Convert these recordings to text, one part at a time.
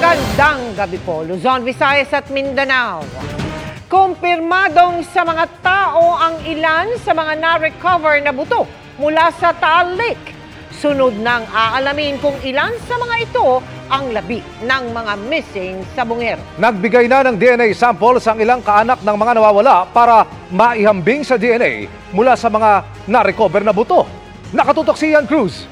Magandang gabi po, Luzon, Visayas at Mindanao. Kumpirmadong sa mga tao ang ilan sa mga na-recover na buto mula sa Taal Lake. Sunod nang aalamin kung ilan sa mga ito ang labi ng mga missing sabongero. Nagbigay na ng DNA samples ang ilang kaanak ng mga nawawala para maihambing sa DNA mula sa mga na-recover na buto. Nakatutok si Ian Cruz.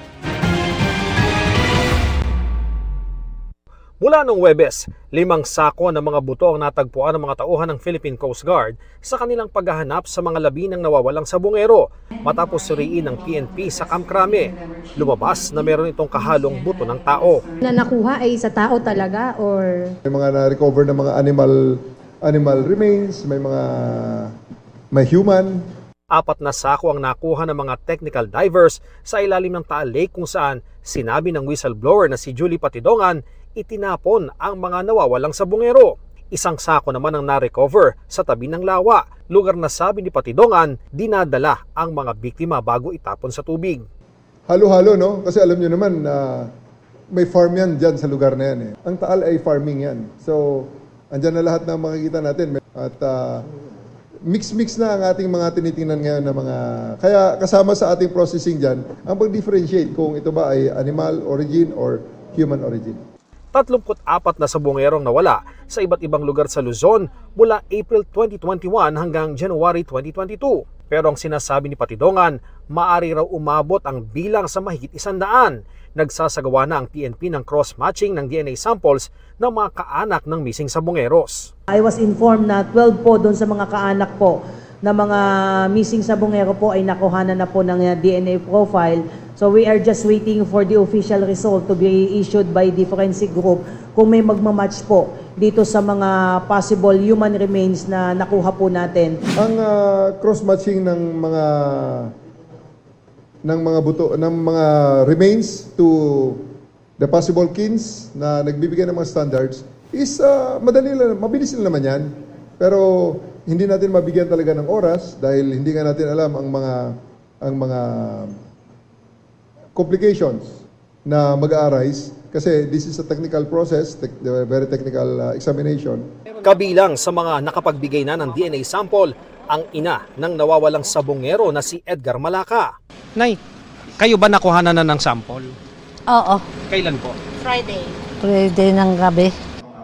Mula noong Huwebes, 5 sako ng mga buto ang natagpuan ng mga tauhan ng Philippine Coast Guard sa kanilang paghahanap sa mga labi ng nawawalang sabongero matapos suriin ng PNP sa Camp Crame. Lumabas na meron itong kahalong buto ng tao. Na nakuha ay sa tao talaga or may mga na-recover na mga animal remains, may human. 4 na sako ang nakuha ng mga technical divers sa ilalim ng Taal Lake kung saan sinabi ng whistleblower na si Julie Patidongan itinapon ang mga nawawalang sabongero. 1 sako naman ang na-recover sa tabi ng lawa, lugar na sabi ni Patidongan dinadala ang mga biktima bago itapon sa tubig. Halo-halo, no? Kasi alam nyo naman, may farm yan dyan sa lugar na yan. Ang Taal ay farming yan. So, andyan na lahat ng makikita natin. At mix-mix na ang ating mga tinitingnan ngayon na mga... Kaya kasama sa ating processing dyan, ang pag-differentiate kung ito ba ay animal origin or human origin. 34 na sabongerong nawala sa iba't ibang lugar sa Luzon mula April 2021 hanggang January 2022. Pero ang sinasabi ni Patidongan, maaari raw umabot ang bilang sa mahigit 100. Nagsasagawa na ang PNP ng cross-matching ng DNA samples ng mga kaanak ng missing sabongeros. I was informed na 12 po doon sa mga kaanak po na mga missing sabongero po ay nakuhanan na po ng DNA profile. So we are just waiting for the official result to be issued by the forensic group kung may magmamatch po dito sa mga possible human remains na nakuha po natin. Ang cross-matching ng mga buto, ng mga remains to the possible kins na nagbibigay ng mga standards is madali lang, mabilis lang naman yan. Pero hindi natin mabigyan talaga ng oras dahil hindi nga natin alam ang mga complications na mag-a-arise kasi this is a technical process, very technical examination. Kabilang sa mga nakapagbigay na ng DNA sample, ang ina ng nawawalang sabongero na si Edgar Malaka. Nay, kayo ba nakuha na ng sample? Oo. Kailan po? Friday ng gabi.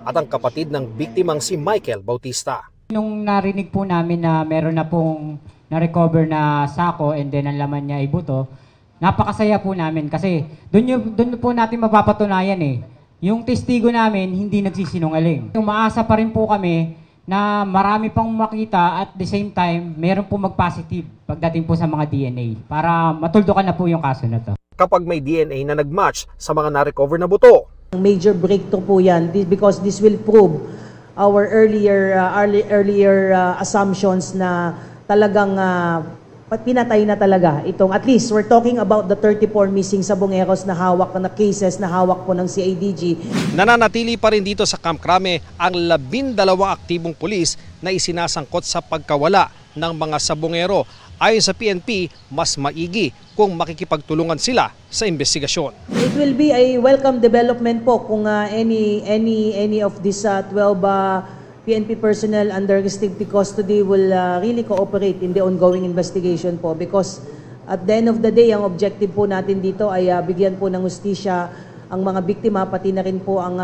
At ang kapatid ng biktimang si Michael Bautista. Nung narinig po namin na meron na pong na-recover na sako and then ang laman niya ay buto, napakasaya po namin kasi doon po natin mapapatunayan yung testigo namin hindi nagsisinungaling. Umaasa pa rin po kami na marami pang makita at the same time meron po mag-positive pagdating po sa mga DNA para matuldukan na po yung kaso na to. Kapag may DNA na nag-match sa mga na-recover na buto. Major breakthrough po yan because this will prove our earlier assumptions na talagang pinatay na talaga itong, at least we're talking about the 34 missing sabongeros na hawak na cases na hawak po ng CIDG. Nananatili pa rin dito sa Camp Crame ang 12 aktibong pulis na isinasangkot sa pagkawala ng mga sabongero. Ayon sa PNP, mas maigi kung makikipagtulungan sila sa investigasyon. It will be a welcome development po kung any of these 12 PNP personnel under restricted custody will really cooperate in the ongoing investigation po because at the end of the day, ang objective po natin dito ay bigyan po ng hustisya ang mga biktima pati na rin po ang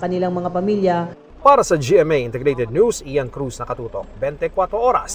kanilang mga pamilya. Para sa GMA Integrated News, Ian Cruz, nakatutok 24 oras.